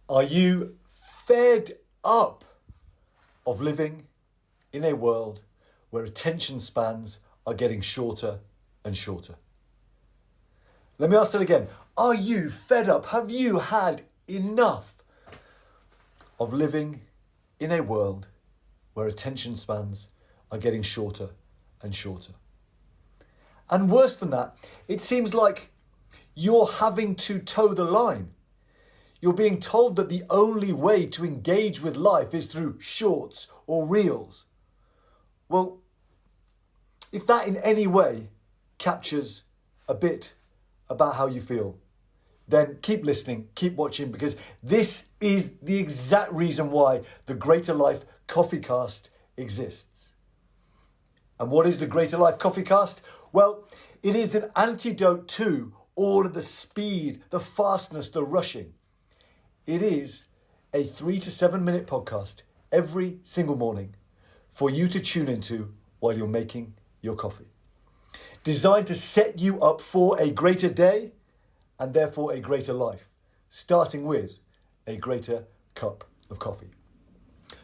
Are you fed up of living in a world where attention spans are getting shorter and shorter? Let me ask that again. Are you fed up? Have you had enough of living in a world where attention spans are getting shorter and shorter? And worse than that, it seems like you're having to toe the line. You're being told that the only way to engage with life is through shorts or reels. Well, if that in any way captures a bit about how you feel, then keep listening, keep watching, because this is the exact reason why the Greater Life Coffee Cast exists. And what is the Greater Life Coffee Cast? Well, it is an antidote to all of the speed, the fastness, the rushing. It is a 3 to 7 minute podcast every single morning for you to tune into while you're making your coffee. Designed to set you up for a greater day and therefore a greater life, starting with a greater cup of coffee.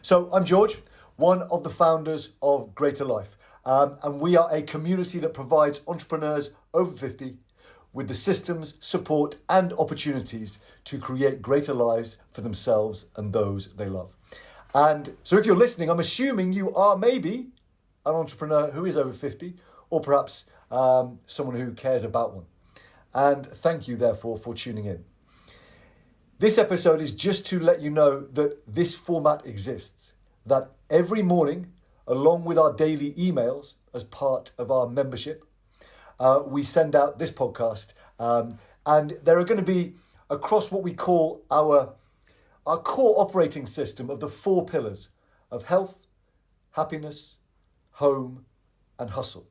So I'm George, one of the founders of Greater Life. And we are a community that provides entrepreneurs over 50 with the systems, support and opportunities to create greater lives for themselves and those they love. And so if you're listening, I'm assuming you are maybe an entrepreneur who is over 50 or perhaps someone who cares about one. And thank you, therefore, for tuning in. This episode is just to let you know that this format exists, that every morning, along with our daily emails as part of our membership, we send out this podcast, and there are going to be across what we call our core operating system of the 4 pillars of health, happiness, home, and hustle.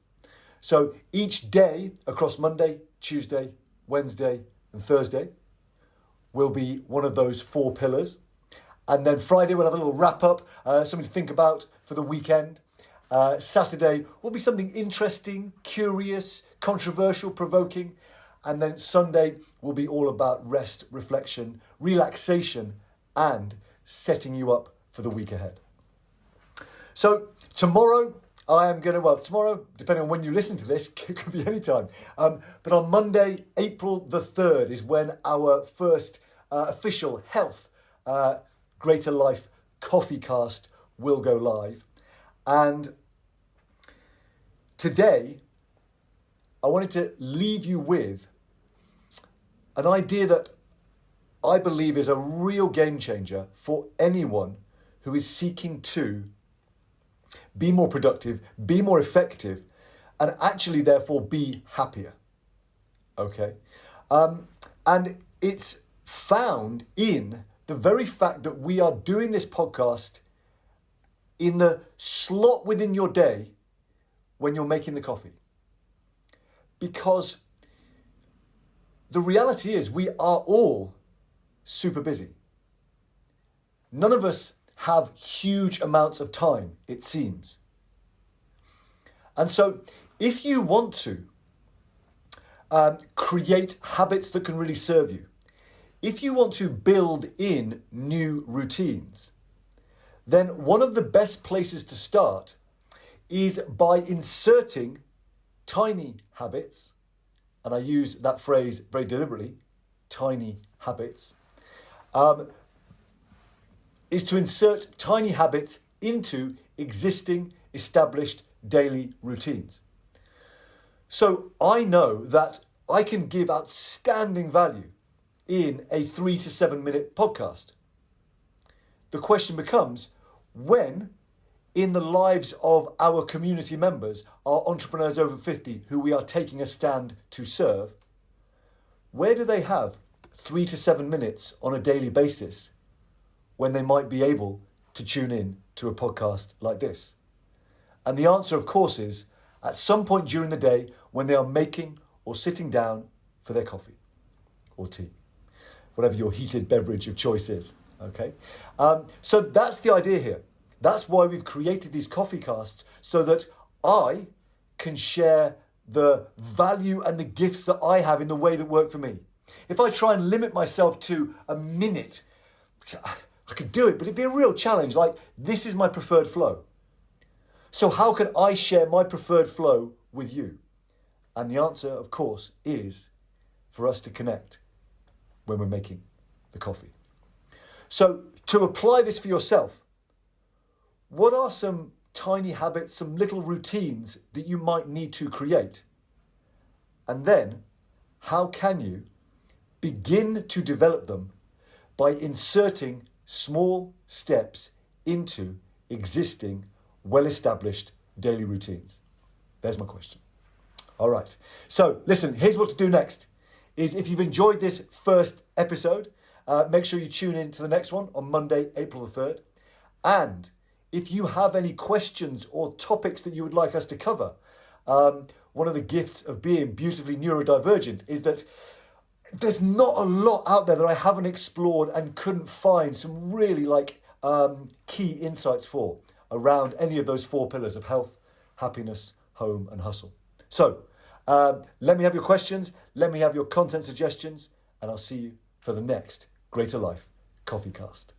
So each day across Monday, Tuesday, Wednesday, and Thursday will be one of those 4 pillars. And then Friday we'll have a little wrap up, something to think about for the weekend. Saturday will be something interesting, curious, controversial, provoking. And then Sunday will be all about rest, reflection, relaxation, and setting you up for the week ahead. So tomorrow, tomorrow, depending on when you listen to this, it could be any time. But on Monday, April the 3rd is when our first official health Greater Life Coffee Cast will go live. And today, I wanted to leave you with an idea that I believe is a real game changer for anyone who is seeking to be more productive, be more effective, and actually therefore be happier. Okay? And it's found in the very fact that we are doing this podcast in the slot within your day when you're making the coffee. Because the reality is we are all super busy. None of us have huge amounts of time, it seems. And so if you want to create habits that can really serve you, if you want to build in new routines, then one of the best places to start is by inserting tiny habits, and I use that phrase very deliberately, tiny habits, is to insert tiny habits into existing, established daily routines. So I know that I can give outstanding value in a 3 to 7 minute podcast. The question becomes, when in the lives of our community members, our entrepreneurs over 50 who we are taking a stand to serve, where do they have 3 to 7 minutes on a daily basis when they might be able to tune in to a podcast like this? And the answer, of course, is at some point during the day when they are making or sitting down for their coffee or tea, whatever your heated beverage of choice is. Okay, so that's the idea here. That's why we've created these coffee casts, so that I can share the value and the gifts that I have in the way that work for me. If I try and limit myself to a minute I could do it, but it'd be a real challenge. Like, this is my preferred flow. So how can I share my preferred flow with you? And the answer, of course, is for us to connect when we're making the coffee. So to apply this for yourself, what are some tiny habits, some little routines that you might need to create? And then, how can you begin to develop them by inserting small steps into existing, well-established daily routines? There's my question. All right. So listen, here's what to do next. Is if you've enjoyed this first episode, make sure you tune in to the next one on Monday, April the 3rd. And if you have any questions or topics that you would like us to cover, one of the gifts of being beautifully neurodivergent is that there's not a lot out there that I haven't explored and couldn't find some really key insights for around any of those 4 pillars of health, happiness, home and hustle. So let me have your questions, let me have your content suggestions, and I'll see you for the next Greater Life Coffee Cast.